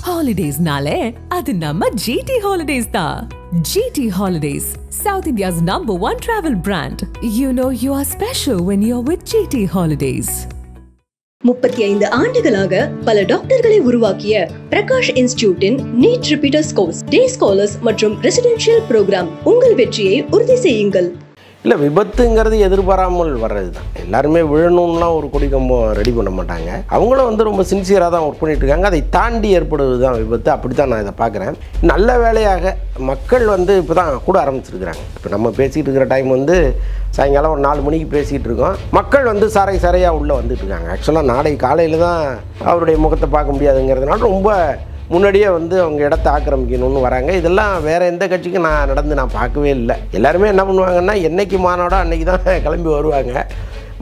Holidays nale, adu namma GT Holidays da. GT Holidays, South India's #1 travel brand. You know you are special when you're with GT Holidays. 35 ஆண்டுகளாக பல டாக்டர்களை உருவாக்கிய Prakash இன்ஸ்டிடியூட்டின் NEET repeaters course, டே scholars மற்றும் residential program. உங்கள் வெற்றியை உறுதி செய்யுங்கள். இல்லை, விபத்துங்கிறது எதிர்பாராமல் வர்றது தான். எல்லாருமே விழணும்லாம் ஒரு கொடி கம்பம் ரெடி பண்ண மாட்டாங்க. அவங்களும் வந்து ரொம்ப சின்சியராக தான் ஒர்க் பண்ணிட்டு இருக்காங்க. அதை தாண்டி ஏற்படுவது தான் விபத்து. அப்படி தான் நான் இதை பார்க்குறேன். நல்ல வேலையாக மக்கள் வந்து இப்போ தான் கூட ஆரம்பிச்சிருக்கிறாங்க. இப்போ நம்ம பேசிகிட்டு இருக்கிற டைம் வந்து சாயங்காலம் ஒரு 4 மணிக்கு பேசிகிட்டு இருக்கோம். மக்கள் வந்து சாரையாக உள்ளே வந்துட்டு இருக்காங்க. ஆக்சுவலாக நாளைக்கு காலையில் தான் அவருடைய முகத்தை பார்க்க முடியாதுங்கிறதுனால ரொம்ப முன்னாடியே வந்து அவங்க இடத்த ஆக்கிரமிக்கணும்னு வராங்க. இதெல்லாம் வேறு எந்த கட்சிக்கும் நான் பார்க்கவே இல்லை. எல்லாருமே என்ன பண்ணுவாங்கன்னா, என்றைக்கு மாநாடோ அன்றைக்கி தான் கிளம்பி வருவாங்க.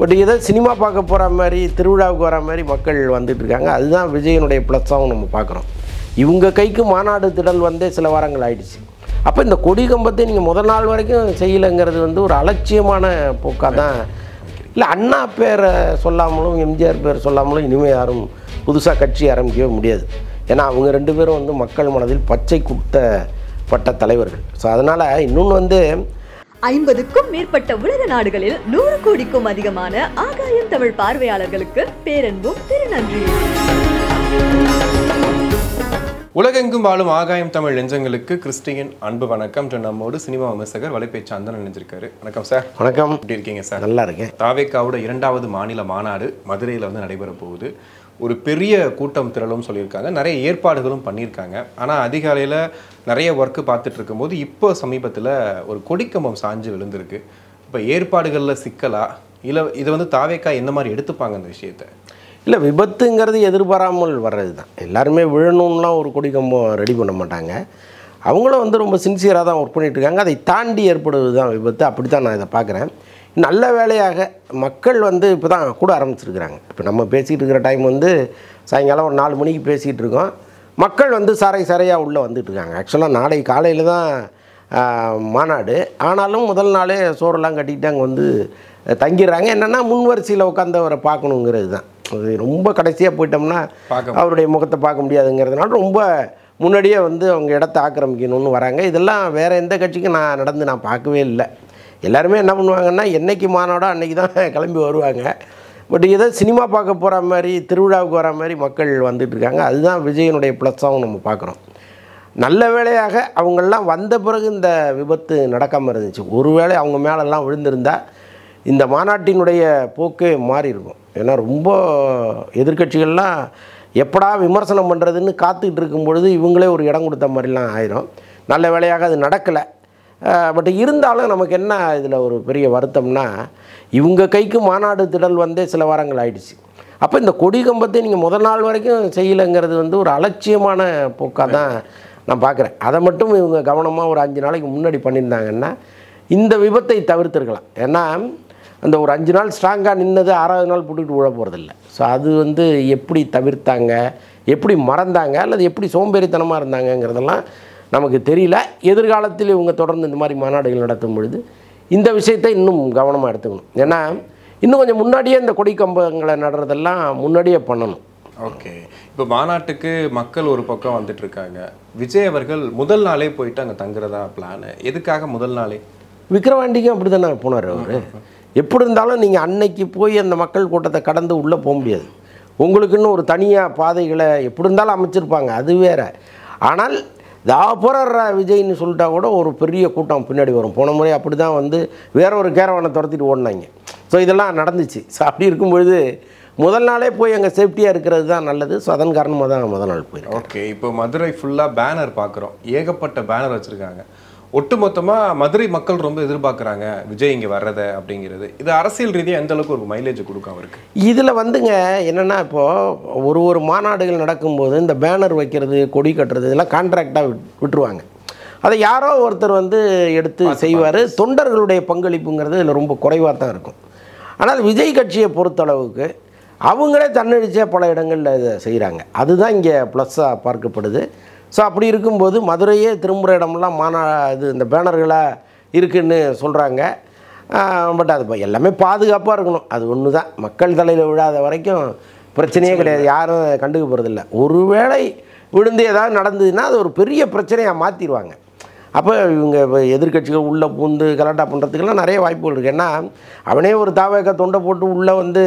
பட் ஏதோ சினிமா பார்க்க போகிற மாதிரி, திருவிழாவுக்கு வர மாதிரி மக்கள் வந்துட்டுருக்காங்க. அதுதான் விஜயனுடைய ப்ளஸ்ஸாகவும் நம்ம பார்க்குறோம். இவங்க கைக்கு மாநாடு திடல் வந்தே சில வாரங்கள் ஆயிடுச்சு. அப்போ இந்த கொடி கம்பத்தை நீங்கள் முதல் நாள் வரைக்கும் செய்யலைங்கிறது வந்து ஒரு அலட்சியமான போக்காக தான். இல்லை, அண்ணா பேரை சொல்லாமலும் எம்ஜிஆர் பேர் சொல்லாமலும் இனிமேல் யாரும் புதுசாக கட்சி ஆரம்பிக்கவே முடியாது. ஏன்னா அவங்க 2 பேரும் வந்து மக்கள் மனதில் பச்சை குத்தப்பட்ட தலைவர்கள். ஸோ அதனால் இன்னொன்று வந்து 50க்கும் மேற்பட்ட உலக நாடுகளில் 100 கோடிக்கும் அதிகமான ஆகாயம் தமிழ் பார்வையாளர்களுக்கு பேரன்பும் திருநன்றி. உலகெங்கும் வாழும் ஆகாயம் தமிழ் நெஞ்சங்களுக்கு கிறிஸ்டியன் அன்பு வணக்கம். நம்மோடு சினிமா விமர்சகர் வலைப்பேச்சு அந்தன் நினைஞ்சிருக்காரு. வணக்கம் சார். வணக்கம். எப்படி இருக்கீங்க சார்? நல்லா இருக்கேன். தாவேக்காவோட 2வது மாநில மாநாடு மதுரையில் வந்து நடைபெற போகுது. ஒரு பெரிய கூட்டம் திரளும் சொல்லியிருக்காங்க, நிறைய ஏற்பாடுகளும் பண்ணியிருக்காங்க. ஆனால் அதிகாலையில் நிறைய ஒர்க்கு பார்த்துட்டு இருக்கும்போது இப்போ சமீபத்தில் ஒரு கொடிக்கம்பம் சாஞ்சு விழுந்திருக்கு. இப்போ ஏற்பாடுகளில் சிக்கலா இல்லை இதை வந்து தாவேக்கா எந்த மாதிரி எடுத்துப்பாங்க அந்த விஷயத்தை? இல்லை, விபத்துங்கிறது எதிர்பாராமல் வர்றது தான். எல்லாருமே விழணும்லாம் ஒரு கொடி கம்பம் ரெடி பண்ண மாட்டாங்க. அவங்களும் வந்து ரொம்ப சின்சியராக தான் ஒர்க் பண்ணிட்டு இருக்காங்க. அதை தாண்டி ஏற்படுவது தான் விபத்து. அப்படி தான் நான் இதை பார்க்குறேன். நல்ல வேலையாக மக்கள் வந்து இப்போ தான் கூட ஆரம்பிச்சிருக்கிறாங்க. இப்போ நம்ம பேசிகிட்டு இருக்கிற டைம் வந்து சாயங்காலம் ஒரு 4 மணிக்கு பேசிகிட்டு இருக்கோம். மக்கள் வந்து சாரையாக உள்ளே வந்துட்டு இருக்காங்க. ஆக்சுவலாக நாளைக்கு காலையில் தான் மாநாடு. ஆனாலும் முதல் நாளே சோறெல்லாம் கட்டிக்கிட்டு அங்கே வந்து தங்கிடுறாங்க. என்னென்னா முன்வரிசையில் உட்காந்தவரை பார்க்கணுங்கிறது தான். அது ரொம்ப கடைசியாக போயிட்டோம்னா அவருடைய முகத்தை பார்க்க முடியாதுங்கிறதுனால ரொம்ப முன்னாடியே வந்து அவங்க இடத்த ஆக்கிரமிக்கணும்னு வராங்க. இதெல்லாம் வேறு எந்த கட்சிக்கும் நான் பார்க்கவே இல்லை. எல்லாருமே என்ன பண்ணுவாங்கன்னா, என்றைக்கு மாநாடோ அன்றைக்கி தான் கிளம்பி வருவாங்க. பட் ஏதோ சினிமா பார்க்க போகிற மாதிரி, திருவிழாவுக்கு வர மாதிரி மக்கள் வந்துட்டுருக்காங்க. அதுதான் விஜயனுடைய ப்ளஸ்ஸாகவும் நம்ம பார்க்குறோம். நல்ல வேளையாக அவங்கெல்லாம் வந்த பிறகு இந்த விபத்து நடக்காமல் இருந்துச்சு. ஒருவேளை அவங்க மேலெல்லாம் விழுந்திருந்தால் இந்த மாநாட்டினுடைய போக்கே மாறி இருக்கும். ஏன்னா ரொம்ப எதிர்க்கட்சிகள்லாம் எப்படா விமர்சனம் பண்ணுறதுன்னு காத்துக்கிட்டு இருக்கும் பொழுது இவங்களே ஒரு இடம் கொடுத்த மாதிரிலாம் ஆயிரும். நல்ல வேளையாக அது நடக்கலை. பட் இருந்தாலும் நமக்கு என்ன இதில் ஒரு பெரிய வருத்தம்னா, இவங்க கைக்கு மாநாடு திடல் வந்தே சில வாரங்கள் ஆயிடுச்சு. அப்போ இந்த கொடி கம்பத்தை நீங்கள் முதல் நாள் வரைக்கும் செய்யலைங்கிறது வந்து ஒரு அலட்சியமான போக்காக தான் நான் பார்க்குறேன். அதை மட்டும் இவங்க கவனமாக ஒரு 5 நாளைக்கு முன்னாடி பண்ணியிருந்தாங்கன்னா இந்த விபத்தை தவிர்த்திருக்கலாம். ஏன்னா அந்த ஒரு 5 நாள் ஸ்ட்ராங்காக நின்னது 6வது நாள் போட்டுக்கிட்டு விழ போகிறதில்ல. ஸோ அது வந்து எப்படி தவிர்த்தாங்க, எப்படி மறந்தாங்க, அல்லது எப்படி சோம்பேறித்தனமாக இருந்தாங்கங்கிறதெல்லாம் நமக்கு தெரியல. எதிர்காலத்தில் இவங்க தொடர்ந்து இந்த மாதிரி மாநாடுகள் நடத்தும் பொழுது இந்த விஷயத்தை இன்னும் கவனமாக எடுத்துக்கணும். ஏன்னா இன்னும் கொஞ்சம் முன்னாடியே இந்த கொடி கம்பங்களை நடுறதெல்லாம் முன்னாடியே பண்ணணும். ஓகே, இப்போ மாநாட்டுக்கு மக்கள் ஒரு பக்கம் வந்துட்டு இருக்காங்க. விஜய் அவர்கள் முதல் நாளே போயிட்டு அங்கே தங்குறதா பிளானு. எதுக்காக முதல் நாளே? விக்கிரவாண்டிக்கும் அப்படி தானே போனார் அவர். எப்படி இருந்தாலும் நீங்கள் அன்னைக்கு போய் அந்த மக்கள் கூட்டத்தை கடந்து உள்ளே போக முடியாது. உங்களுக்குன்னு ஒரு தனியாக பாதைகளை எப்படி இருந்தாலும் அமைச்சிருப்பாங்க, அது வேறு. ஆனால் போகிற விஜய்னு சொல்லிட்டா கூட ஒரு பெரிய கூட்டம் பின்னாடி வரும். போன முறை அப்படி தான் வந்து வேற ஒரு கேரவனை துரத்திட்டு ஓடினாங்க. ஸோ இதெல்லாம் நடந்துச்சு. ஸோ அப்படி இருக்கும்பொழுது முதல் நாளே போய் அங்கே சேஃப்டியாக இருக்கிறது தான் நல்லது. ஸோ அதன் காரணமாக தான் முதல் நாள் போயிருக்கோம். ஓகே, இப்போ மதுரை ஃபுல்லாக பேனர் பார்க்குறோம். ஏகப்பட்ட பேனர் வச்சுருக்காங்க. ஒட்டுமொத்தமாக மதுரை மக்கள் ரொம்ப எதிர்பார்க்குறாங்க விஜய் இங்கே வர்றதை அப்படிங்கிறது. இது அரசியல் ரீதியாக எந்த அளவுக்கு ஒரு மைலேஜ் கொடுக்கும் அவருக்கு? இதில் வந்துங்க என்னென்னா, இப்போது ஒரு மாநாடுகள் நடக்கும்போது இந்த பேனர் வைக்கிறது, கொடி கட்டுறது இதெல்லாம் கான்ட்ராக்டாக விட்டுருவாங்க. அதை யாரோ ஒருத்தர் வந்து எடுத்து செய்வார். தொண்டர்களுடைய பங்களிப்புங்கிறது இதில் ரொம்ப குறைவாக தான் இருக்கும். ஆனால் விஜய் கட்சியை பொறுத்தளவுக்கு அவங்களே தன்னெழுச்சியாக பல இடங்களில் இதை செய்கிறாங்க. அதுதான் இங்கே ப்ளஸ்ஸாக பார்க்கப்படுது. ஸோ அப்படி இருக்கும்போது மதுரையே திரும்புகிற இடமெல்லாம் இந்த பேனர்களாக இருக்குதுன்னு சொல்கிறாங்க. பட் அது எல்லாமே பாதுகாப்பாக இருக்கணும். அது ஒன்று தான். மக்கள் தலையில் விழாத வரைக்கும் பிரச்சனையே கிடையாது. யாரும் கண்டுக்க போகிறதில்ல. ஒருவேளை விழுந்து ஏதாவது நடந்ததுன்னா அது ஒரு பெரிய பிரச்சனையாக மாற்றிடுவாங்க. அப்போ இவங்க இப்போ எதிர்க்கட்சிகள் உள்ளே பூந்து கலாட்டா பண்ணுறதுக்கெல்லாம் நிறைய வாய்ப்புகள் இருக்குது. ஏன்னா அவனே ஒரு தாவக தொண்டை போட்டு உள்ளே வந்து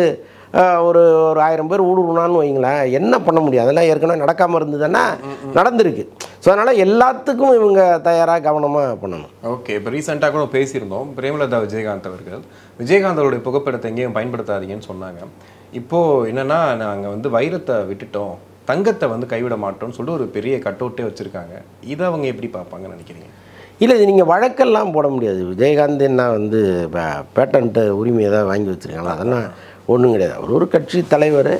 ஒரு 1000 பேர் ஊடுருனான்னு வைங்களேன், என்ன பண்ண முடியும்? அதெல்லாம் ஏற்கனவே நடக்காமல் இருந்ததுன்னா நடந்திருக்கு. ஸோ அதனால் எல்லாத்துக்கும் இவங்க தயாராக கவனமாக பண்ணணும். ஓகே, இப்போ ரீசெண்டாக கூட பேசியிருந்தோம். பிரேமலதா விஜயகாந்த் அவர்கள் விஜயகாந்த் அவருடைய புகைப்படத்தை எங்கேயும் பயன்படுத்தாதீங்கன்னு சொன்னாங்க. இப்போது என்னென்னா, நாங்கள் வந்து வைரத்தை விட்டுட்டோம், தங்கத்தை வந்து கைவிட மாட்டோம்னு சொல்லிட்டு ஒரு பெரிய கட் அவுட்டே வச்சுருக்காங்க. இதை அவங்க எப்படி பார்ப்பாங்கன்னு நினைக்கிறீங்க? இல்லை, இது நீங்கள் வழக்கெல்லாம் போட முடியாது. விஜயகாந்த் என்ன வந்து பேட்டன்ட்டு உரிமை ஏதாவது வாங்கி வச்சுருக்காங்களா? அதெல்லாம் ஒன்றும் கிடையாது. அவர் ஒரு கட்சி தலைவர்.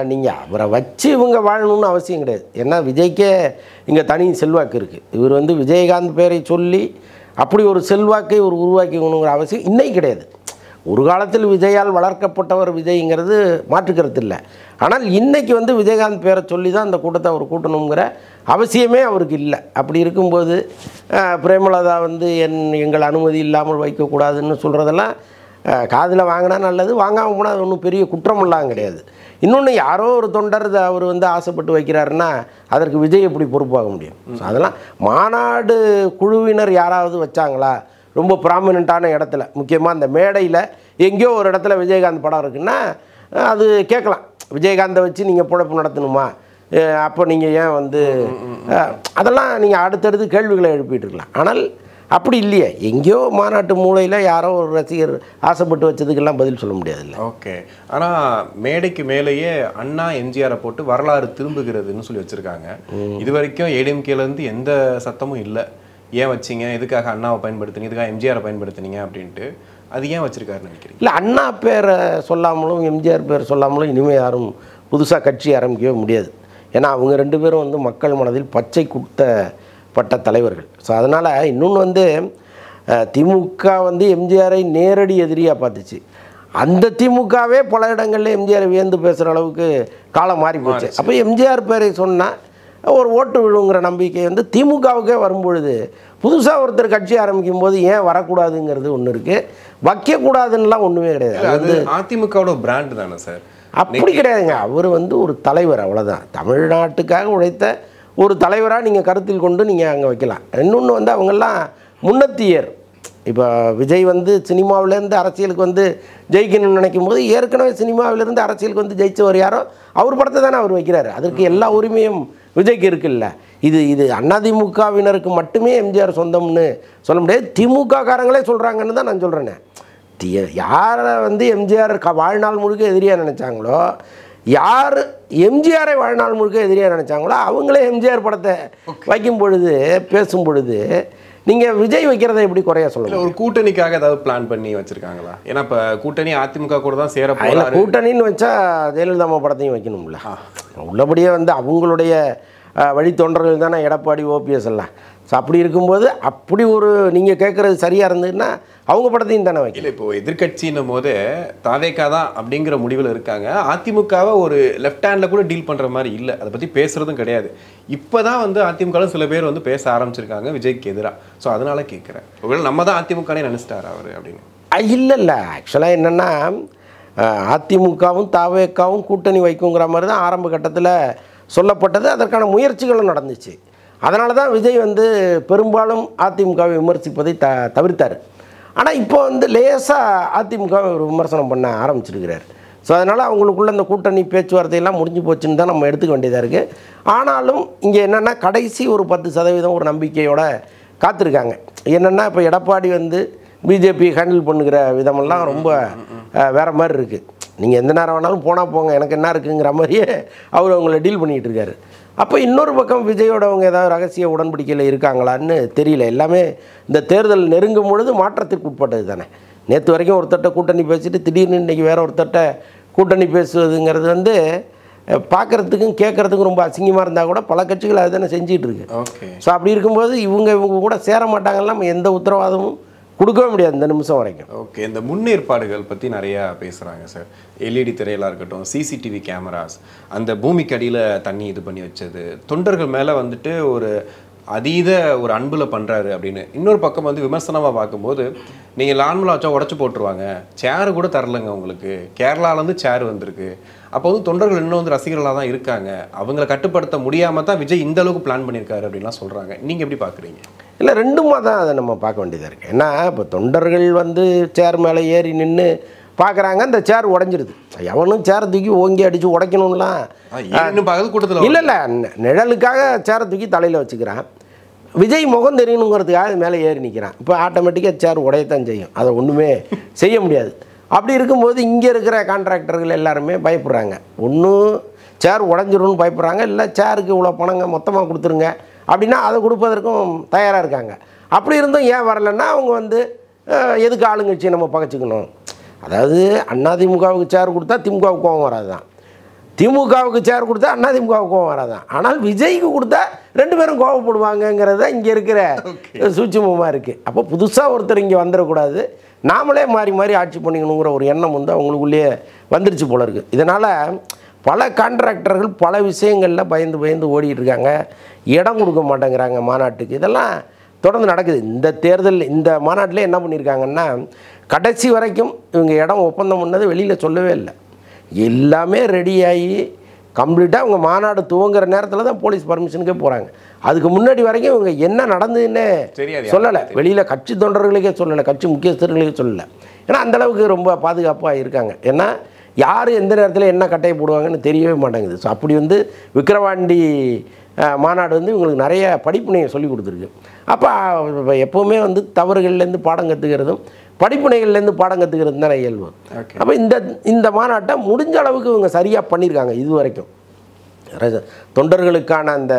நீங்கள் அவரை வச்சு இவங்க வாழணும்னு அவசியம் கிடையாது. ஏன்னா விஜய்க்கே இங்கே தனி செல்வாக்கு இருக்குது. இவர் வந்து விஜயகாந்த் பேரை சொல்லி அப்படி ஒரு செல்வாக்கை ஒரு உருவாக்கிக்கணுங்கிற அவசியம் இன்னைக்கு கிடையாது. ஒரு காலத்தில் விஜயால் வளர்க்கப்பட்டவர் விஜய்ங்கிறது மாற்றுக்கிறது இல்லை. ஆனால் இன்றைக்கி வந்து விஜயகாந்த் பேரை சொல்லி தான் அந்த கூட்டத்தை அவர் கூட்டணுங்கிற அவசியமே அவருக்கு இல்லை. அப்படி இருக்கும்போது பிரேமலதா வந்து எங்கள் அனுமதி இல்லாமல் வைக்கக்கூடாதுன்னு சொல்கிறதெல்லாம் காதில் வாங்கினா நல்லது, வாங்காமல் போனால் அது ஒன்றும் பெரிய குற்றமெல்லாம் கிடையாது. இன்னொன்று, யாரோ ஒரு தொண்டர் அவர் வந்து ஆசைப்பட்டு வைக்கிறாருன்னா அதற்கு விஜய் எப்படி பொறுப்பாக முடியும்? அதெல்லாம் மாநாடு குழுவினர் யாராவது வச்சாங்களா? ரொம்ப ப்ராமினெண்ட்டான இடத்துல, முக்கியமாக அந்த மேடையில் எங்கேயோ ஒரு இடத்துல விஜயகாந்த் படம் இருக்குன்னா அது கேட்கலாம். விஜயகாந்தை வச்சு நீங்கள் பிழைப்பு நடத்தணுமா? அப்போ நீங்கள் ஏன் வந்து அதெல்லாம் நீங்கள் அடுத்தடுத்து கேள்விகளை எழுப்பிட்டு இருக்கலாம். ஆனால் அப்படி இல்லையே, எங்கேயோ மாநாட்டு மூலையில் யாரோ ஒரு ரசிகர் ஆசைப்பட்டு வச்சதுக்கெல்லாம் பதில் சொல்ல முடியாதுல்ல. ஓகே, ஆனால் மேடைக்கு மேலேயே அண்ணா எம்ஜிஆரை போட்டு வரலாறு திரும்புகிறதுன்னு சொல்லி வச்சுருக்காங்க. இது வரைக்கும் ஏடிஎம்கேலேருந்து எந்த சத்தமும் இல்லை. ஏன் வச்சிங்க, எதுக்காக அண்ணாவை பயன்படுத்தினீங்க, எதுக்காக எம்ஜிஆரை பயன்படுத்தினீங்க அப்படின்ட்டு. அது ஏன் வச்சுருக்காருன்னு நினைக்கிறீங்க? இல்லை, அண்ணா பேரை சொல்லாமலும் எம்ஜிஆர் பேர் சொல்லாமலும் இனிமேல் யாரும் புதுசாக கட்சி ஆரம்பிக்கவே முடியாது. ஏன்னா அவங்க 2 பேரும் வந்து மக்கள் மனதில் பச்சை குத்தப்பட்ட தலைவர்கள். ஸோ அதனால் இன்னொன்று வந்து திமுக வந்து எம்ஜிஆரை நேரடி எதிரியாக பார்த்துச்சு. அந்த திமுகவே பல இடங்களில் எம்ஜிஆரை வியந்து பேசுகிற அளவுக்கு காலம் மாறி போச்சு. அப்போ எம்ஜிஆர் பேரை சொன்னால் ஒரு ஓட்டு விழுங்கிற நம்பிக்கை வந்து திமுகவுக்கே வரும்பொழுது புதுசாக ஒருத்தர் கட்சி ஆரம்பிக்கும் போது ஏன் வரக்கூடாதுங்கிறது ஒன்று இருக்குது. வைக்கக்கூடாதுன்னெலாம் ஒன்றுமே கிடையாது. அது அதிமுகவோட பிராண்டு தானே சார்? அப்படி கிடையாதுங்க. அவர் வந்து ஒரு தலைவர், அவ்வளோதான். தமிழ்நாட்டுக்காக உழைத்த ஒரு தலைவராக நீங்கள் கருத்தில் கொண்டு நீங்கள் அங்கே வைக்கலாம். இன்னொன்று வந்து அவங்கெல்லாம் முன்னத்தியர். இப்போ விஜய் வந்து சினிமாவிலேருந்து அரசியலுக்கு வந்து ஜெயிக்கணும்னு நினைக்கும் போது ஏற்கனவே சினிமாவிலேருந்து அரசியலுக்கு வந்து ஜெயித்தவர் யாரோ அவர் படத்தை தானே அவர் வைக்கிறாரு. அதற்கு எல்லா உரிமையும் விஜய்க்கு இருக்குல்ல. இது அதிமுகவினருக்கு மட்டுமே எம்ஜிஆர் சொந்தம்னு சொல்ல முடியாது. திமுக காரங்களே சொல்கிறாங்கன்னு தான் நான் சொல்கிறேனே. யாரை வந்து எம்ஜிஆர் வாழ்நாள் முழுக்க எதிரியாக நினச்சாங்களோ, யார் எம்ஜிஆரை வாழ்நாள் முழுக்க எதிரியாக நினச்சாங்களோ அவங்களே எம்ஜிஆர் படத்தை வைக்கும் பொழுது பேசும் பொழுது நீங்கள் விஜய் வைக்கிறத எப்படி குறையா சொல்லலாம்? ஒரு கூட்டணிக்காக ஏதாவது பிளான் பண்ணி வச்சுருக்காங்களா? ஏன்னா இப்போ கூட்டணி அதிமுக கூட தான் சேர போகிறாங்க. கூட்டணின்னு வச்சா ஜெயலலிதா அம்மா படத்தையும் வைக்கணும்ல. உள்ளபடியே வந்து அவங்களுடைய வழித்தொண்டர்கள் தானே எடப்பாடி, ஓபிஎஸ் எல்லாம். ஸோ அப்படி இருக்கும்போது அப்படி ஒரு நீங்கள் கேட்குறது சரியாக இருந்ததுன்னா அவங்க படத்தையும் தானே வைக்கல. இப்போது எதிர்கட்சின்னும் போது தாவேகா தான் அப்படிங்கிற முடிவில் இருக்காங்க. அதிமுகவை ஒரு லெஃப்ட் ஹேண்டில் கூட டீல் பண்ணுற மாதிரி இல்லை, அதை பற்றி பேசுகிறதும் கிடையாது. இப்போ தான் வந்து அதிமுகவில் சில பேர் வந்து பேச ஆரம்பிச்சிருக்காங்க விஜய்க்கு எதிராக. ஸோ அதனால் கேட்குறேன், ஒருவேளை நம்ம தான் அதிமுகனே நினச்சிட்டார் அவர் அப்படின்னு. இல்லை, ஆக்சுவலாக என்னென்னா அதிமுகவும் தாவேகாவும் கூட்டணி வைக்குங்கிற மாதிரி தான் ஆரம்ப கட்டத்தில் சொல்லப்பட்டது. அதற்கான முயற்சிகளும் நடந்துச்சு. அதனால தான் விஜய் வந்து பெரும்பாலும் அதிமுகவை விமர்சிப்பதை தவிர்த்தார். ஆனால் இப்போ வந்து லேசாக அதிமுகவை ஒரு விமர்சனம் பண்ண ஆரம்பிச்சிருக்கிறார். ஸோ அதனால் அவங்களுக்குள்ள அந்த கூட்டணி பேச்சுவார்த்தையெல்லாம் முடிஞ்சு போச்சுன்னு தான் நம்ம எடுத்துக்க வேண்டியதாக இருக்குது. ஆனாலும் இங்கே என்னென்னா கடைசி ஒரு 10% ஒரு நம்பிக்கையோடு காத்திருக்காங்க. என்னென்னா இப்போ எடப்பாடி வந்து பிஜேபி ஹேண்டில் பண்ணுகிற விதமெல்லாம் ரொம்ப வேறு மாதிரி இருக்குது. நீங்கள் எந்த நேரம் வேணாலும் போனால் போங்க, எனக்கு என்ன இருக்குங்கிற மாதிரியே அவர் அவங்கள டீல் பண்ணிகிட்டு இருக்காரு. அப்போ இன்னொரு பக்கம் விஜயோட அவங்க ஏதாவது ரகசிய உடன்படிக்கையில் இருக்காங்களான்னு தெரியல. எல்லாமே இந்த தேர்தல் நெருங்கும் பொழுது மாற்றத்திற்கு உட்பட்டது தானே. நேற்று வரைக்கும் ஒருத்தட்ட கூட்டணி பேசிட்டு திடீர்னு இன்றைக்கி வேறு ஒருத்தட்ட கூட்டணி பேசுவதுங்கிறது வந்து பார்க்குறதுக்கும் கேட்குறதுக்கும் ரொம்ப அசிங்கமாக இருந்தால் கூட பல கட்சிகள் அது தானே செஞ்சிகிட்டு இருக்கு. ஸோ அப்படி இருக்கும்போது இவங்க கூட சேர மாட்டாங்கன்னா நம்ம எந்த உத்தரவாதமும் கொடுக்கவே முடியாது இந்த நிமிஷம் வரைக்கும். ஓகே, இந்த முன்னேற்பாடுகள் பற்றி நிறையா பேசுகிறாங்க சார். எல்இடி திரையெல்லாம் இருக்கட்டும், சிசிடிவி கேமராஸ், அந்த பூமிக்கு அடியில் தண்ணி இது பண்ணி வச்சது, தொண்டர்கள் மேலே வந்துட்டு ஒரு அதீத ஒரு அன்பில் பண்ணுறாரு அப்படின்னு. இன்னொரு பக்கம் வந்து விமர்சனமாக பார்க்கும்போது நீங்கள் லான்மலா வச்சா உடச்சி போட்டுருவாங்க, சேரு கூட தரலைங்க உங்களுக்கு, கேரளாவிலேருந்து சேர் வந்திருக்கு, அப்போ வந்து தொண்டர்கள் இன்னும் வந்து ரசிகர்களாக தான் இருக்காங்க, அவங்களை கட்டுப்படுத்த முடியாமல் தான் விஜய் இந்த அளவுக்கு பிளான் பண்ணியிருக்காரு அப்படின்லாம் சொல்கிறாங்க. நீங்கள் எப்படி பார்க்குறீங்க? இல்லை, ரெண்டுமா தான் அதை நம்ம பார்க்க வேண்டியதாக இருக்குது. ஏன்னா இப்போ தொண்டர்கள் வந்து சேர் மேலே ஏறி நின்று பார்க்குறாங்க, அந்த சேர் உடஞ்சிருது. எவனும் சேரை தூக்கி ஓங்கி அடித்து உடைக்கணும்லாம் கூட்டத்தில் இல்லை இல்லை, நிழலுக்காக சேரை தூக்கி தலையில் வச்சுக்கிறான். விஜய் முகம் தெரியணுங்கிறதுக்காக அது மேலே ஏறி நிற்கிறான். இப்போ ஆட்டோமேட்டிக்காக சேர் உடையத்தான் செய்யும், அதை ஒன்றுமே செய்ய முடியாது. அப்படி இருக்கும்போது இங்கே இருக்கிற கான்ட்ராக்டர்கள் எல்லாருமே பயப்படுறாங்க. ஒன்றும் சேர் உடஞ்சிரும்னு பயப்படுறாங்க, இல்லை சேருக்கு இவ்வளோ பணங்க மொத்தமாக கொடுத்துருங்க அப்படின்னா அதை கொடுப்பதற்கும் தயாராக இருக்காங்க. அப்படி இருந்தும் ஏன் வரலைன்னா அவங்க வந்து எதுக்கு ஆளுங்கட்சியை நம்ம பகைச்சிக்கணும். அதாவது அதிமுகவுக்கு சேர் கொடுத்தா திமுகவுக்கு கோவம் வராது தான், திமுகவுக்கு சேர் கொடுத்தா அதிமுகவுக்கு கோவம் வராதான். ஆனால் விஜய்க்கு கொடுத்தா ரெண்டு பேரும் கோவப்படுவாங்கங்கிறது இங்கே இருக்கிற சூட்சுமமாக இருக்குது. அப்போ புதுசாக ஒருத்தர் இங்கே வந்துடக்கூடாது, நாமளே மாறி மாறி ஆட்சி பண்ணிக்கணுங்கிற ஒரு எண்ணம் வந்து அவங்களுக்குள்ளேயே வந்துருச்சு போல இருக்குது. இதனால் பல கான்ட்ராக்டர்கள் பல விஷயங்களில் பயந்து பயந்து ஓடிட்டு இருக்காங்க, இடம் கொடுக்க மாட்டேங்கிறாங்க மாநாட்டுக்கு. இதெல்லாம் தொடர்ந்து நடக்குது. இந்த தேர்தல் இந்த மாநாட்டில் என்ன பண்ணியிருக்காங்கன்னா, கடைசி வரைக்கும் இவங்க இடம் ஒப்பந்தம் பண்ணது வெளியில் சொல்லவே இல்லை. எல்லாமே ரெடியாகி கம்ப்ளீட்டாக அவங்க மாநாடு துவங்குற நேரத்தில் தான் போலீஸ் பர்மிஷனுக்கே போகிறாங்க. அதுக்கு முன்னாடி வரைக்கும் இவங்க என்ன நடந்ததுன்னு சொல்லலை, வெளியில் கட்சி தொண்டர்களுக்கே சொல்லலை, கட்சி முக்கியஸ்தர்களுக்கே சொல்லலை. ஏன்னா அந்தளவுக்கு ரொம்ப பாதுகாப்பாக இருக்காங்க. ஏன்னா யார் எந்த நேரத்தில் என்ன கட்டையை போடுவாங்கன்னு தெரியவே மாட்டேங்குது. ஸோ அப்படி வந்து விக்கிரவாண்டி மாநாடு வந்து இவங்களுக்கு நிறைய படிப்பினையை சொல்லி கொடுத்துருக்கு. அப்போ எப்போவுமே வந்து தவறுகள்லேருந்து பாடம் கற்றுக்கிறதும் படிப்புனைகள்லேருந்து பாடம் கற்றுக்கிறது தானே இயல்பு. அப்போ இந்த மாநாட்டை முடிஞ்ச அளவுக்கு இவங்க சரியாக பண்ணியிருக்காங்க. இது வரைக்கும் தொண்டர்களுக்கான அந்த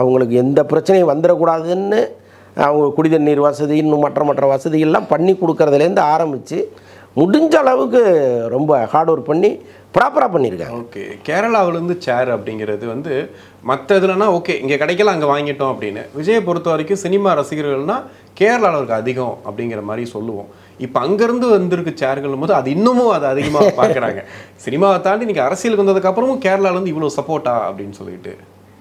அவங்களுக்கு எந்த பிரச்சனையும் வந்துடக்கூடாதுன்னு அவங்க குடிதண்ணீர் வசதி இன்னும் மற்ற வசதிகள்லாம் பண்ணி கொடுக்கறதுலேருந்து ஆரம்பித்து முடிஞ்ச அளவுக்கு ரொம்ப ஹார்ட் ஒர்க் பண்ணி ப்ராப்பராக பண்ணியிருக்காங்க. ஓகே, கேரளாவிலேருந்து சேர் அப்படிங்கிறது வந்து மற்ற இதுலனா ஓகே இங்கே கிடைக்கல அங்கே வாங்கிட்டோம் அப்படின்னு, விஜயை பொறுத்த வரைக்கும் சினிமா ரசிகர்கள்னால் கேரளாவில் இருக்க அதிகம் அப்படிங்கிற மாதிரி சொல்லுவோம். இப்போ அங்கேருந்து வந்திருக்கு சேர்கள் போது அது இன்னமும் அது அதிகமாக பார்க்குறாங்க. சினிமாவை தாண்டி நீங்கள் அரசியலுக்கு வந்ததுக்கப்புறமும் கேரளாவிலேருந்து இவ்வளோ சப்போர்ட்டா அப்படின்னு சொல்லிட்டு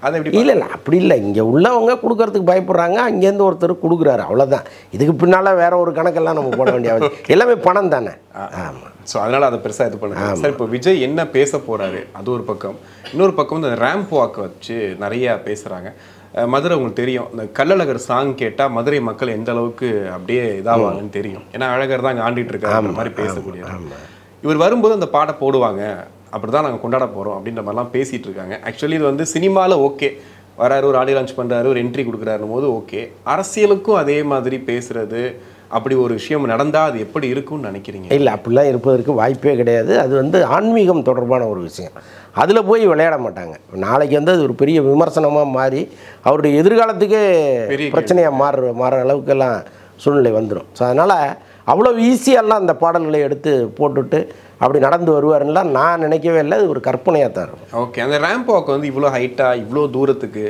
அது எப்படி? இல்லை இல்லை, அப்படி இல்லை. இங்கே உள்ளவங்க கொடுக்கறதுக்கு பயப்படுறாங்க, அங்கேருந்து ஒருத்தர் கொடுக்குறாரு, அவ்வளோதான். இதுக்கு பின்னால் வேற ஒரு கணக்கெல்லாம் நம்ம போட வேண்டிய எல்லாமே பணம் தானே. ஆமாம். ஸோ அதனால் அதை பெருசாக இது பண்ணுறாங்க. சார், இப்போ விஜய் என்ன பேச போகிறாரு அது ஒரு பக்கம், இன்னொரு பக்கம் வந்து அந்த ரேம்ப் வாக்கை வச்சு நிறையா பேசுகிறாங்க. மதுரை உங்களுக்கு தெரியும், இந்த கள்ளழகர் சாங் கேட்டால் மதுரை மக்கள் எந்த அளவுக்கு அப்படியே இதாவாங்கன்னு தெரியும். ஏன்னா அழகர் தான் அங்கே ஆண்டிட்டு இருக்காரு அந்த மாதிரி பேசக்கூடிய. இவர் வரும்போது அந்த பாட்டை போடுவாங்க, அப்படி தான் நாங்கள் கொண்டாட போகிறோம் அப்படின்ற மாதிரிலாம் பேசிகிட்டு இருக்காங்க. ஆக்சுவலி இது வந்து சினிமாவில் ஓகே, வராரு ஒரு ஆடியோ லான்ச் பண்ணுறாரு ஒரு என்ட்ரி கொடுக்குறாருன்னு போது ஓகே, அரசியலுக்கும் அதே மாதிரி பேசுகிறது அப்படி ஒரு விஷயம் நடந்தால் அது எப்படி இருக்கும்னு நினைக்கிறீங்க? இல்லை, அப்படிலாம் இருப்பதற்கு வாய்ப்பே கிடையாது. அது வந்து ஆன்மீகம் தொடர்பான ஒரு விஷயம், அதில் போய் விளையாட மாட்டாங்க. நாளைக்கு வந்து அது ஒரு பெரிய விமர்சனமாக மாறி அவருடைய எதிர்காலத்துக்கே பிரச்சனையாக மாறுற அளவுக்கெல்லாம் சூழ்நிலை வந்துடும். ஸோ அதனால் அவ்வளோ ஈஸியெல்லாம் அந்த பாடல்களை எடுத்து போட்டுட்டு அப்படி நடந்து வருவாருன்னா நான் நினைக்கவே இல்லை. அது ஒரு கற்பனையாக தான் இருக்கும். ஓகே, அந்த ரேம்ப் வாக் வந்து இவ்வளோ ஹைட்டாக இவ்வளோ தூரத்துக்கு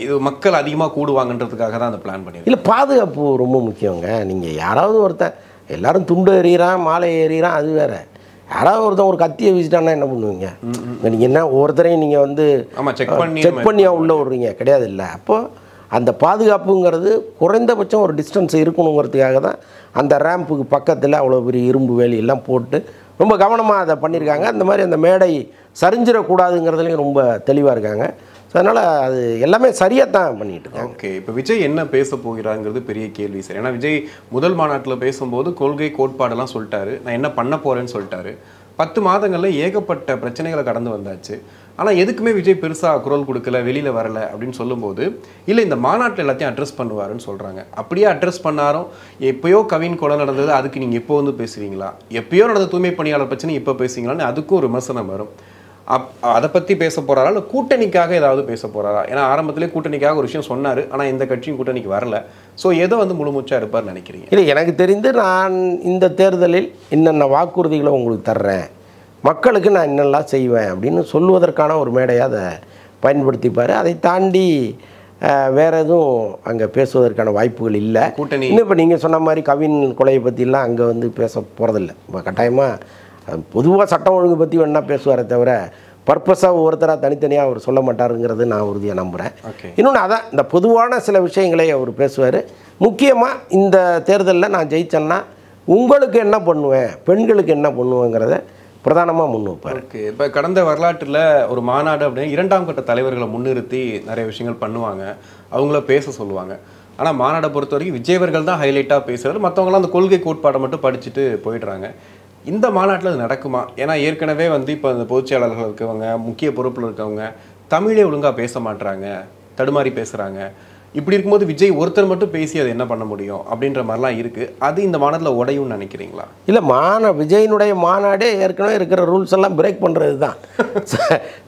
இது மக்கள் அதிகமாக கூடுவாங்கன்றதுக்காக தான் அந்த பிளான் பண்ணி. இல்லை, பாதுகாப்பு ரொம்ப முக்கியங்க. நீங்கள் யாராவது ஒருத்தன் எல்லாரும் துண்டு எறிகிறான் மாலை எறிகிறான் அது வேறு, யாராவது ஒருத்தன் ஒரு கத்தியை வீசிட்டான்னா என்ன பண்ணுவீங்க? நீங்கள் என்ன ஒவ்வொருத்தரையும் நீங்கள் வந்து செக் பண்ணியா உள்ளே விட்றீங்க கிடையாது. இல்லை, அப்போது அந்த பாதுகாப்புங்கிறது குறைந்தபட்சம் ஒரு டிஸ்டன்ஸ் இருக்கணுங்கிறதுக்காக தான் அந்த ரேம்புக்கு பக்கத்தில் அவ்வளோ பெரிய இரும்பு வேலியெல்லாம் போட்டு ரொம்ப கவனமாக அதை பண்ணியிருக்காங்க. அந்த மாதிரி அந்த மேடை சரிஞ்சிடக்கூடாதுங்கிறதுலையும் ரொம்ப தெளிவாக இருக்காங்க. ஸோ அதனால் அது எல்லாமே சரியாக தான் பண்ணிட்டு இருக்காங்க. ஓகே, இப்போ விஜய் என்ன பேச போகிறாங்கிறது பெரிய கேள்வி சார். ஏன்னா விஜய் முதல் மாநாட்டில் பேசும்போது கொள்கை கோட்பாடெல்லாம் சொல்லிட்டாரு, நான் என்ன பண்ண போகிறேன்னு சொல்லிட்டாரு. 10 மாதங்களில் ஏகப்பட்ட பிரச்சனைகளை கடந்து வந்தாச்சு. ஆனால் எதுக்குமே விஜய் பெருசாக குரல் கொடுக்கல, வெளியில் வரலை அப்படின்னு சொல்லும்போது இல்லை இந்த மாநாட்டில் எல்லாத்தையும் அட்ரஸ் பண்ணுவாருன்னு சொல்கிறாங்க. அப்படியே அட்ரஸ் பண்ணாரும், எப்போயோ கவின் கொலை நடந்தது அதுக்கு நீங்கள் எப்போ வந்து பேசுவீங்களா, எப்பயோ நடந்த தூய்மை பணியாளர் பிரச்சனை இப்போ பேசுவீங்களான்னு அதுக்கும் ஒரு விமர்சனம் வரும். அதை பற்றி பேச போகிறாரா இல்லை கூட்டணிக்காக ஏதாவது பேச போகிறாரா? ஏன்னா ஆரம்பத்திலே கூட்டணிக்காக ஒரு விஷயம் சொன்னார், ஆனால் எந்த கட்சியும் கூட்டணிக்கு வரல. ஸோ எதோ வந்து முழுமூச்சாக இருப்பார்னு நினைக்கிறீங்க? இல்லை, எனக்கு தெரிந்து நான் இந்த தேர்தலில் இன்னென்ன வாக்குறுதிகளை உங்களுக்கு தர்றேன், மக்களுக்கு நான் என்னெல்லாம் செய்வேன் அப்படின்னு சொல்லுவதற்கான ஒரு மேடையாக அதை பயன்படுத்திப்பார். அதை தாண்டி வேறு எதுவும் அங்கே பேசுவதற்கான வாய்ப்புகள் இல்லை. கூட்டணி இன்னும் இப்போ நீங்கள் சொன்ன மாதிரி கவின் கொலையை பற்றிலாம் அங்கே வந்து பேச போகிறதில்ல. இப்போ கட்டாயமாக பொதுவாக சட்டம் ஒழுங்கு பற்றி வேணால் பேசுவாரே தவிர பர்பஸாக ஒவ்வொருத்தராக தனித்தனியாக அவர் சொல்ல மாட்டாருங்கிறது நான் உறுதியாக நம்புகிறேன். இன்னொன்று அதான் இந்த பொதுவான சில விஷயங்களை அவர் பேசுவார். முக்கியமாக இந்த தேர்தலில் நான் ஜெயிச்சேன்னா உங்களுக்கு என்ன பண்ணுவேன், பெண்களுக்கு என்ன பண்ணுவேங்கிறத பிரதானமாக முன் வைப்பார். ஓகே, இப்போ கடந்த வரலாற்றில் ஒரு மாநாடு அப்படின்னு 2ஆம் கட்ட தலைவர்களை முன்னிறுத்தி நிறைய விஷயங்கள் பண்ணுவாங்க, அவங்கள பேச சொல்லுவாங்க. ஆனால் மாநாடை பொறுத்த வரைக்கும் விஜயவர்கள் தான் ஹைலைட்டாக பேசுகிறாரு, மற்றவங்களாம் அந்த கொள்கை கோட்பாடை மட்டும் படிச்சுட்டு போயிடுறாங்க. இந்த மாநாட்டில் அது நடக்குமா? ஏன்னா ஏற்கனவே வந்து இப்போ அந்த பொதுச்செயலாளர்கள் இருக்கவங்க, முக்கிய பொறுப்பில் இருக்கவங்க தமிழே ஒழுங்காக பேச மாட்டுறாங்க, தடுமாறி பேசுகிறாங்க. இப்படி இருக்கும்போது விஜய் ஒருத்தர் மட்டும் பேசி அதை என்ன பண்ண முடியும் அப்படின்ற மாதிரிலாம் இருக்குது. அது இந்த மாநாட்டில் உடையும்னு நினைக்கிறீங்களா? இல்லை, விஜயினுடைய மாநாடே ஏற்கனவே இருக்கிற ரூல்ஸ் எல்லாம் பிரேக் பண்ணுறது தான்.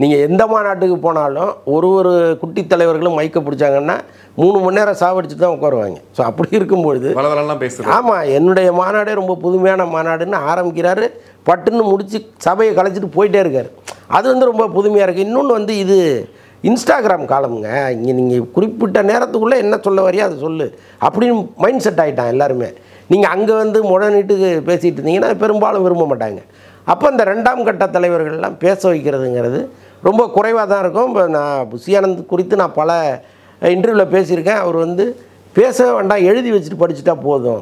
நீங்கள் எந்த மாநாட்டுக்கு போனாலும் ஒரு குட்டி தலைவர்களும் மைக்க பிடிச்சாங்கன்னா 3 மணி நேரம் சாவடிச்சுட்டு தான் உட்காருவாங்க. ஸோ அப்படி இருக்கும்பொழுது வளவலாம் பேசுகிறேன். ஆமாம், என்னுடைய மாநாடே ரொம்ப புதுமையான மாநாடுன்னு ஆரம்பிக்கிறாரு, பட்டுன்னு முடித்து சபையை கலைச்சிட்டு போயிட்டே இருக்கார். அது வந்து ரொம்ப புதுமையாக இருக்குது. இன்னொன்று வந்து இது இன்ஸ்டாகிராம் காலமுங்க. இங்கே நீங்கள் குறிப்பிட்ட நேரத்துக்குள்ளே என்ன சொல்ல வரையோ அதை சொல்லு அப்படின்னு மைண்ட் செட் ஆகிட்டான் எல்லாருமே. நீங்கள் அங்கே வந்து நீட்டுக்கு பேசிகிட்டு இருந்தீங்கன்னா பெரும்பாலும் விரும்ப மாட்டாங்க. அப்போ இந்த 2ஆம் கட்ட தலைவர்கள்லாம் பேச வைக்கிறதுங்கிறது ரொம்ப குறைவாக தான் இருக்கும். இப்போ நான் புஷி ஆனந்த் குறித்து நான் பல இன்டர்வியூவில் பேசியிருக்கேன். அவர் வந்து பேச வேண்டாம், எழுதி வச்சுட்டு படிச்சுட்டா போதும்,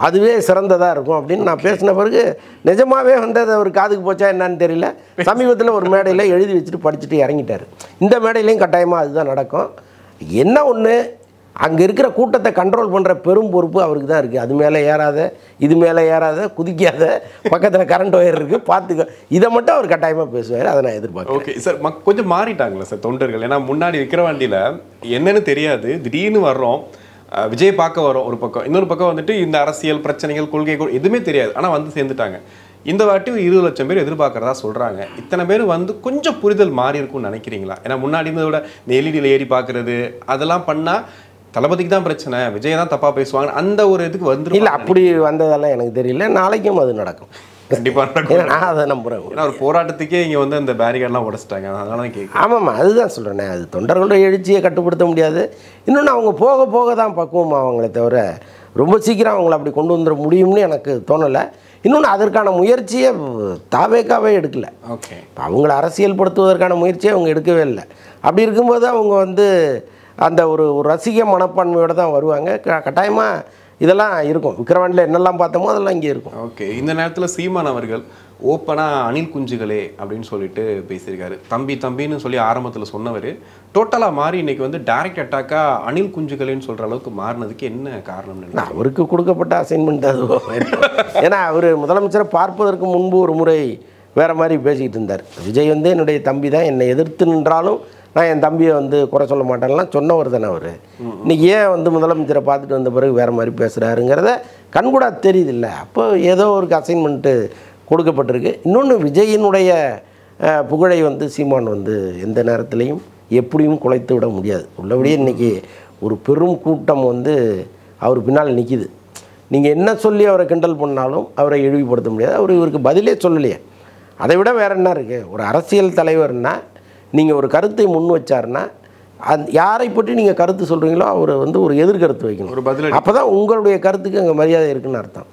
அதுவே சிறந்ததாக இருக்கும் அப்படின்னு நான் பேசின பிறகு நிஜமாகவே வந்து அது ஒரு காதுக்கு போச்சா என்னன்னு தெரியல. சமீபத்தில் ஒரு மேடையில் எழுதி வச்சுட்டு படிச்சுட்டு இறங்கிட்டார். இந்த மேடையிலையும் கட்டாயமாக அதுதான் நடக்கும். என்ன ஒன்று, அங்கே இருக்கிற கூட்டத்தை கண்ட்ரோல் பண்ணுற பெரும் பொறுப்பு அவருக்கு தான் இருக்குது. அது மேலே ஏறாத, இது மேலே ஏறாத, குதிக்காத, பக்கத்தில் கரண்ட் ஒயர் இருக்குது, பார்த்துக்க, இதை மட்டும் அவர் கட்டாயமாக பேசுவார். அதை நான் எதிர்பார்க்கிறேன். ஓகே சார், கொஞ்சம் மாறிட்டாங்களா சார் தொண்டர்கள்? ஏன்னா முன்னாடி விக்கிரவாண்டியில் என்னன்னு தெரியாது, திடீர்னு வர்றோம், விஜய் பார்க்க வரோம் ஒரு பக்கம், இன்னொரு பக்கம் வந்துட்டு இந்த அரசியல் பிரச்சனைகள், கொள்கைகள் எதுவுமே தெரியாது, ஆனால் வந்து சேர்ந்துட்டாங்க. இந்த வாட்டி 20 லட்சம் பேர் எதிர்பார்க்குறதா சொல்கிறாங்க. இத்தனை பேர் வந்து கொஞ்சம் புரிதல் மாறி இருக்கும்னு நினைக்கிறீங்களா? ஏன்னா முன்னாடி இருந்ததோட இந்த எல்இடியில் ஏறி பார்க்குறது அதெல்லாம் பண்ணால் தளபதிக்கு தான் பிரச்சனை, விஜய் தான் தப்பாக பேசுவாங்க, அந்த ஒரு இதுக்கு வந்துடும். இல்லை, அப்படி வந்ததெல்லாம் எனக்கு தெரியல. நாளைக்கும் அது நடக்கும், கண்டிப்பாக நடக்கும். நான் அதை நம்புகிறேன். ஏன்னா ஒரு போராட்டத்துக்கே இங்கே வந்து அந்த பேரிகார்டெலாம் உடச்சிட்டாங்க, அதனால தான் கேட்குறேன். ஆமாம்மா, அதுதான் சொல்கிறேன். அது தொண்டர்களுடைய எழுச்சியை கட்டுப்படுத்த முடியாது. இன்னொன்று அவங்க போக போக தான் பக்குவம் அவங்களே தவிர ரொம்ப சீக்கிரம் அவங்கள அப்படி கொண்டு வந்துட முடியும்னு எனக்கு தோணலை. இன்னொன்று, அதற்கான முயற்சியை தாவேக்காவே எடுக்கலை. ஓகே, அவங்கள அரசியல் படுத்துவதற்கான முயற்சியை அவங்க எடுக்கவே இல்லை. அப்படி இருக்கும்போது அவங்க வந்து அந்த ஒரு ரசிக மனப்பான்மையோடு தான் வருவாங்க. கட்டாயமாக இதெல்லாம் இருக்கும். விக்கிரவாண்டியில் என்னெல்லாம் பார்த்தோமோ அதெல்லாம் இங்கே இருக்கும். ஓகே, இந்த நேரத்தில் சீமான் அவர்கள் ஓப்பனாக அணில் குஞ்சுகளே அப்படின்னு சொல்லிட்டு பேசியிருக்காரு. தம்பின்னு சொல்லி ஆரம்பத்தில் சொன்னவர் டோட்டலாக மாறி இன்னைக்கு வந்து டைரக்ட் அட்டாக்காக அணில் குஞ்சுகளேன்னு சொல்கிற அளவுக்கு மாறினதுக்கு என்ன காரணம்னு? அவருக்கு கொடுக்கப்பட்ட அசைன்மெண்ட் அது. ஏன்னா அவர் முதலமைச்சரை பார்ப்பதற்கு முன்பு ஒரு முறை வேறு மாதிரி பேசிக்கிட்டு இருந்தார். விஜய் வந்து என்னுடைய தம்பி தான், என்னை எதிர்த்து நின்றாலும் நான் என் தம்பியை வந்து குறை சொல்ல மாட்டேன்லாம் சொன்னவர் தானே அவர். இன்றைக்கி ஏன் வந்து முதலமைச்சரை பார்த்துட்டு வந்த பிறகு வேறு மாதிரி பேசுகிறாருங்கிறத கண்கூடா தெரியுது இல்லை. அப்போ ஏதோ ஒரு அசைன்மெண்ட்டு கொடுக்கப்பட்டிருக்கு. இன்னொன்று, விஜயினுடைய புகழை வந்து சீமான் வந்து எந்த நேரத்துலையும் எப்படியும் குலைத்து விட முடியாது. உள்ளபடியே இன்றைக்கி ஒரு பெரும் கூட்டம் வந்து அவர் பின்னால் நிற்கிது. நீங்கள் என்ன சொல்லி அவரை கிண்டல் பண்ணாலும் அவரை இழிவுபடுத்த முடியாது. அவர் இவருக்கு பதிலே சொல்லலையே. அதை விட வேறு என்ன இருக்குது? ஒரு அரசியல் தலைவர்னால் நீங்கள் ஒரு கருத்தை முன் வச்சாருன்னா யாரை பற்றி நீங்கள் கருத்து சொல்கிறீங்களோ அவர் வந்து ஒரு எதிர்கருத்து வைக்கணும், ஒரு பதில். அப்போ தான் உங்களுடைய கருத்துக்கு அங்கே மரியாதை இருக்குன்னு அர்த்தம்.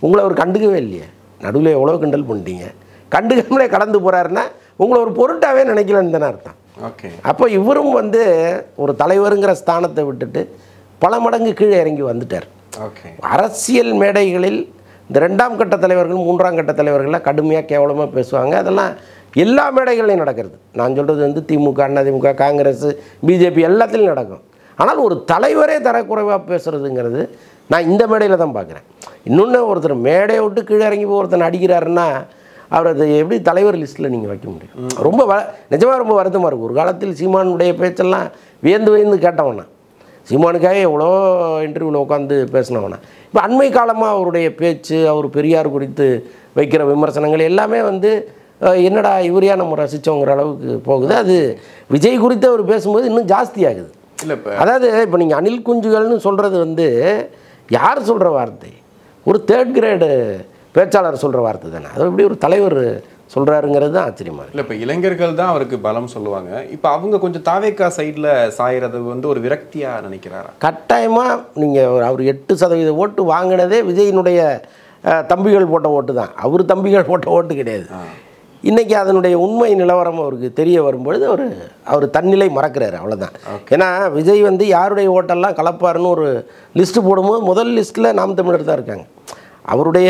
உங்களை அவர் கண்டுக்கவே இல்லையே, நடுவில் எவ்வளோ கிண்டல் பண்ணிட்டீங்க, கண்டுக்காமலே கடந்து போகிறாருன்னா உங்களை ஒரு பொருட்டாகவே நினைக்கலன்னு தானே அர்த்தம். ஓகே, அப்போ இவரும் வந்து ஒரு தலைவருங்கிற ஸ்தானத்தை விட்டுட்டு பல மடங்கு கீழே இறங்கி வந்துட்டார். ஓகே, அரசியல் மேடைகளில் இந்த 2ஆம் கட்ட தலைவர்கள் 3ஆம் கட்ட தலைவர்கள்லாம் கடுமையாக கேவலமாக பேசுவாங்க. அதெல்லாம் எல்லா மேடைகள்லையும் நடக்கிறது. நான் சொல்கிறது வந்து திமுக, அதிமுக, காங்கிரஸ், பிஜேபி எல்லாத்துலேயும் நடக்கும். ஆனால் ஒரு தலைவரே தரக்குறைவாக பேசுகிறதுங்கிறது நான் இந்த மேடையில் தான் பார்க்குறேன். இன்னொன்று, ஒருத்தர் மேடையை விட்டு கீழே இறங்கி போய் ஒருத்தர் அடிக்கிறாருன்னா அவர் அதை எப்படி தலைவர் லிஸ்ட்டில் நீங்கள் வைக்க முடியும்? ரொம்ப நிஜமாக ரொம்ப வருத்தமாக இருக்கும். ஒரு காலத்தில் சீமானுடைய பேச்செல்லாம் வியந்து கேட்டவனா, சீமானுக்காக எவ்வளோ இன்டர்வியூவில் உட்காந்து பேசினவனா. இப்போ அண்மை காலமாக அவருடைய பேச்சு, அவர் பெரியார் குறித்து வைக்கிற விமர்சனங்கள் எல்லாமே வந்து என்னடா இவரையா நம்ம ரசித்தோங்கிற அளவுக்கு போகுது. அது விஜய் குறித்து அவர் பேசும்போது இன்னும் ஜாஸ்தி ஆகுது. இல்லை, அதாவது இப்போ நீங்கள் அணில் குஞ்சுகள்னு சொல்கிறது வந்து யார் சொல்கிற வார்த்தை? ஒரு 3rd கிரேடு பேச்சாளர் சொல்கிற வார்த்தை தானே. அது எப்படி ஒரு தலைவர் சொல்கிறாருங்கிறது தான் ஆச்சரியமாக இருக்குது. இல்லை, இப்போ இளைஞர்கள் தான் அவருக்கு பலம் சொல்லுவாங்க. இப்போ அவங்க கொஞ்சம் தாவேக்கா சைடில் சாயிறது வந்து ஒரு விரக்தியாக நினைக்கிறாரா? கட்டாயமாக நீங்கள் அவர் 8% ஓட்டு வாங்கினதே விஜயினுடைய தம்பிகள் போட்ட ஓட்டு தான். அவர் தம்பிகள் போட்ட ஓட்டு கிடையாது. இன்றைக்கி அதனுடைய உண்மை நிலவரம் அவருக்கு தெரிய வரும்பொழுது அவர் தன்னிலை மறக்கிறாரு, அவ்வளோதான். ஏன்னா விஜய் வந்து யாருடைய ஓட்டெல்லாம் கலப்பாருன்னு ஒரு லிஸ்ட்டு போடும்போது முதல் லிஸ்ட்டில் நாம் தமிழர் தான் இருக்காங்க. அவருடைய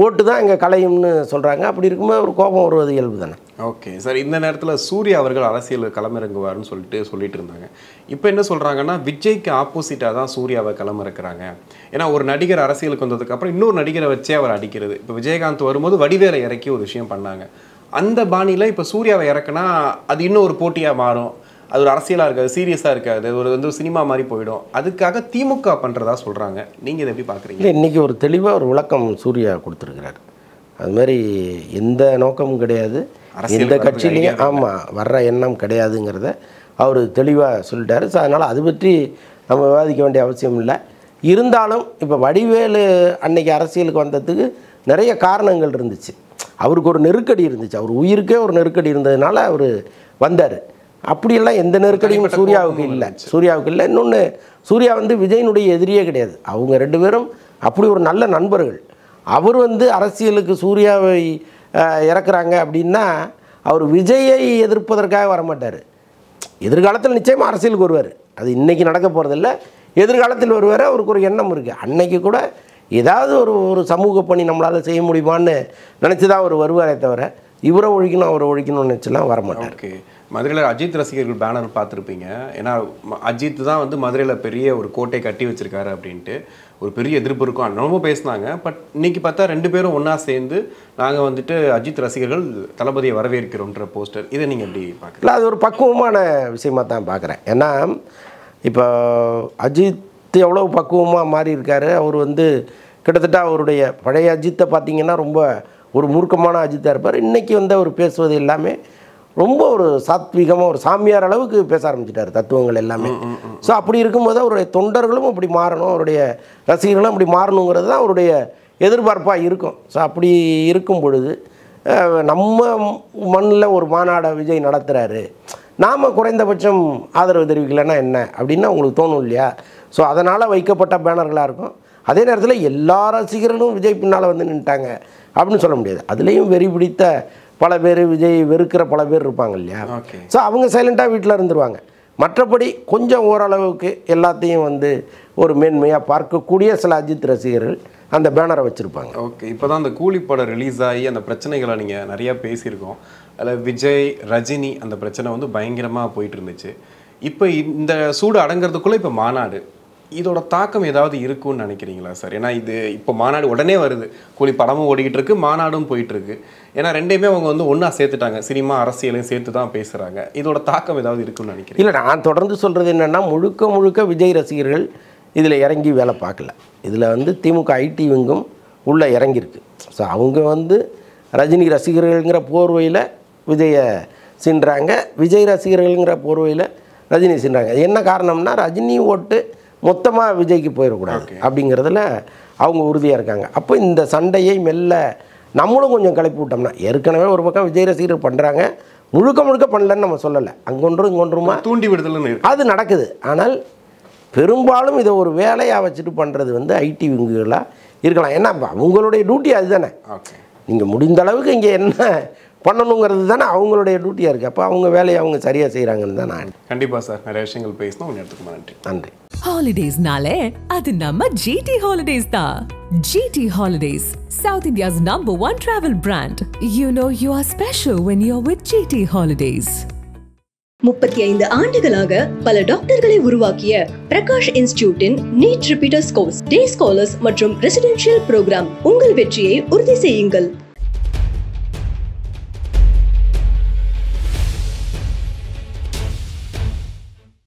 ஓட்டு தான் இங்கே கலையும்னு சொல்கிறாங்க. அப்படி இருக்கும்போது ஒரு கோபம் வருவது இயல்பு தானே. ஓகே சார், இந்த நேரத்தில் சூர்யா அவர்கள் அரசியல் களமிறங்குவார்னு சொல்லிட்டு இருந்தாங்க. இப்போ என்ன சொல்கிறாங்கன்னா விஜய்க்கு ஆப்போசிட்டாக தான் சூர்யாவை களமிறக்குறாங்க. ஏன்னா ஒரு நடிகர் அரசியலுக்கு வந்ததுக்கப்புறம் இன்னொரு நடிகரை வச்சே அவர் அடிக்கிறது. இப்போ விஜயகாந்த் வரும்போது வடிவேலை இறக்கி ஒரு விஷயம் பண்ணாங்க. அந்த பாணியில் இப்போ சூர்யாவை இறக்குனா அது இன்னும் ஒரு போட்டியாக மாறும். அது ஒரு அரசியலாக இருக்காது, சீரியஸாக இருக்காது, ஒரு சினிமா மாதிரி போயிடும். அதுக்காக திமுக பண்ணுறதா சொல்கிறாங்க. நீங்கள் இதை எப்படி பார்க்குறீங்க? இன்றைக்கி ஒரு தெளிவாக ஒரு விளக்கம் சூர்யா கொடுத்துருக்கிறார். அதுமாதிரி எந்த நோக்கமும் கிடையாது, எந்த கட்சியிலையும் ஆமாம் வர்ற எண்ணம் கிடையாதுங்கிறத அவர் தெளிவாக சொல்லிட்டார். ஸோ அதனால் அது பற்றி நம்ம விவாதிக்க வேண்டிய அவசியம் இல்லை. இருந்தாலும் இப்போ வடிவேலு அன்னைக்கு அரசியலுக்கு வந்ததுக்கு நிறைய காரணங்கள் இருந்துச்சு. அவருக்கு ஒரு நெருக்கடி இருந்துச்சு, அவர் உயிருக்கே ஒரு நெருக்கடி இருந்ததுனால அவர் வந்தார். அப்படியெல்லாம் எந்த நெருக்கடியும் சூர்யாவுக்கு இல்லை. இன்னொன்று, சூர்யா விஜயனுடைய எதிரியே கிடையாது. அவங்க ரெண்டு பேரும் அப்படி ஒரு நல்ல நண்பர்கள். அவர் அரசியலுக்கு சூர்யாவை இறக்குறாங்க அப்படின்னா அவர் விஜயை எதிர்ப்பதற்காக வரமாட்டார். எதிர்காலத்தில் நிச்சயமாக அரசியலுக்கு வருவார். அது இன்றைக்கி நடக்க போகிறதில்ல, எதிர்காலத்தில் வருவார். அவருக்கு ஒரு எண்ணம் இருக்குது. அன்னைக்கு கூட ஏதாவது ஒரு சமூக பணி நம்மளால் செய்ய முடியுமான்னு நினச்சி தான் அவர் வருவாரே தவிர இவரை ஒழிக்கணும் அவரை ஒழிக்கணும்னு நினச்சலாம் வரமாட்டார். ஓகே, மதுரையில் அஜித் ரசிகர்கள் பேனர் பார்த்துருப்பீங்க. ஏன்னா அஜித் தான் மதுரையில் பெரிய ஒரு கோட்டை கட்டி வச்சிருக்காரு அப்படின்ட்டு ஒரு பெரிய எதிர்ப்பு இருக்கும். ரொம்ப பேசினாங்க. பட் இன்னைக்கு பார்த்தா ரெண்டு பேரும் ஒன்றா சேர்ந்து நாங்கள் அஜித் ரசிகர்கள் தளபதியை வரவேற்கிறோன்ற போஸ்டர். இதை நீங்கள் எப்படி பார்க்குறீங்க? அது ஒரு பக்குவமான விஷயமாக தான் பார்க்குறேன். ஏன்னா இப்போ அஜித் எவ்வளோ பக்குவமாக மாறி இருக்கார். அவர் கிட்டத்தட்ட அவருடைய பழைய அஜித்தை பார்த்திங்கன்னா ரொம்ப ஒரு மூர்க்கமான அஜித்தாக இருப்பார். இன்றைக்கி அவர் பேசுவது எல்லாமே ரொம்ப ஒரு சாத்வீகமாக ஒரு சாமியார் அளவுக்கு பேச ஆரம்பிச்சிட்டார், தத்துவங்கள் எல்லாமே. ஸோ அப்படி இருக்கும்போது அவருடைய தொண்டர்களும் அப்படி மாறணும், அவருடைய ரசிகர்களும் அப்படி மாறணுங்கிறது தான் அவருடைய எதிர்பார்ப்பாக இருக்கும். ஸோ அப்படி இருக்கும் பொழுது நம்ம மண்ணில் ஒரு மாநாடை விஜய் நடத்துகிறாரு, நாம் குறைந்தபட்சம் ஆதரவு தெரிவிக்கலைன்னா என்ன அப்படின்னு உங்களுக்கு தோணும் இல்லையா? ஸோ அதனால் வைக்கப்பட்ட பேனர்களாக இருக்கும். அதே நேரத்தில் எல்லா ரசிகர்களும் விஜய் பின்னால் நின்றுட்டாங்க அப்படின்னு சொல்ல முடியாது. அதுலேயும் வெறி பிடித்த பல பேர், விஜய் வெறுக்கிற பல பேர் இருப்பாங்க இல்லையா? ஸோ அவங்க சைலண்ட்டாக வீட்டில் இருந்துருவாங்க. மற்றபடி கொஞ்சம் ஓரளவுக்கு எல்லாத்தையும் ஒரு மேன்மையாக பார்க்கக்கூடிய சில அஜித் ரசிகர்கள் அந்த பேனரை வச்சுருப்பாங்க. ஓகே, இப்போ தான் அந்த கூலி படம் ரிலீஸ் ஆகி அந்த பிரச்சனைகளை நீங்கள் நிறையா பேசியிருக்கோம். அதில் விஜய் ரஜினி அந்த பிரச்சனை பயங்கரமாக போயிட்டு இருந்துச்சு. இப்போ இந்த சூடு அடங்கிறதுக்குள்ளே இப்போ மாநாடு, இதோட தாக்கம் ஏதாவது இருக்குன்னு நினைக்கிறீங்களா சார்? ஏன்னா இது இப்போ மாநாடு உடனே வருது, கூலி படமும் ஓடிக்கிட்டு இருக்கு, மாநாடும் போயிட்டுருக்கு. ஏன்னா ரெண்டையுமே அவங்க ஒன்றா சேர்த்துட்டாங்க, சினிமா அரசியலையும் சேர்த்து தான் பேசுகிறாங்க. இதோட தாக்கம் ஏதாவது இருக்குன்னு நினைக்கிறேன். இல்லை, நான் தொடர்ந்து சொல்கிறது என்னென்னா முழுக்க விஜய் ரசிகர்கள் இதில் இறங்கி வேலை பார்க்கல. இதில் திமுக ஐடி விங்கும் உள்ளே இறங்கியிருக்கு. ஸோ அவங்க ரஜினி ரசிகர்கள்ங்கிற போர்வையில் விஜயை சின்றாங்க, விஜய் ரசிகர்கள்ங்கிற போர்வையில் ரஜினி சின்றாங்க. என்ன காரணம்னா ரஜினி ஓட்டு மொத்தமாக விஜய்க்கு போயிடக்கூடாது அப்படிங்கிறதுல அவங்க உறுதியாக இருக்காங்க. அப்போ இந்த சண்டையை மெல்ல நம்மளும் கொஞ்சம் கிளப்பி விட்டோம்னா, ஏற்கனவே ஒரு பக்கம் விஜய் ரசிகர்கள் பண்ணுறாங்க, முழுக்க பண்ணலன்னு நம்ம சொல்லலை, அங்கொன்றும் இங்கொன்றுமா தூண்டி விடுதல்னு அது நடக்குது. ஆனால் பெரும்பாலும் இதை ஒரு வேலையாக வச்சுட்டு பண்ணுறது ஐடி விங்குகளாக இருக்கலாம். ஏன்னா அவங்களுடைய டியூட்டி அதுதானே. நீங்கள் முடிந்த அளவுக்கு இங்கே என்ன பண்ணணுங்கிறது தானே அவங்களுடைய டியூட்டியாக இருக்குது. அப்போ அவங்க வேலையை அவங்க சரியாக செய்கிறாங்கன்னு தான் நான். கண்டிப்பாக சார், நிறைய விஷயங்கள் பேசணும். நேரத்துக்கு நன்றி. நன்றி. ஹாலிடேஸ்னாலே அது நம்ம ஜிடி ஹாலிடேஸ் தான். GT Holidays, South India's #1 travel brand. You know you are special when you're with GT Holidays. 35 ஆண்டுகளாக பல டாக்டர்களை உருவாக்கிய பிரகாஷ் இன்ஸ்டிடியூட்டின் நீட் ரிப்பீட்டர்ஸ் கோர்ஸ், டே ஸ்காலர்ஸ் மற்றும் ரெசிடென்ஷியல் ப்ரோக்ராம். உங்கள் வெற்றியை உறுதி செய்யுங்கள்.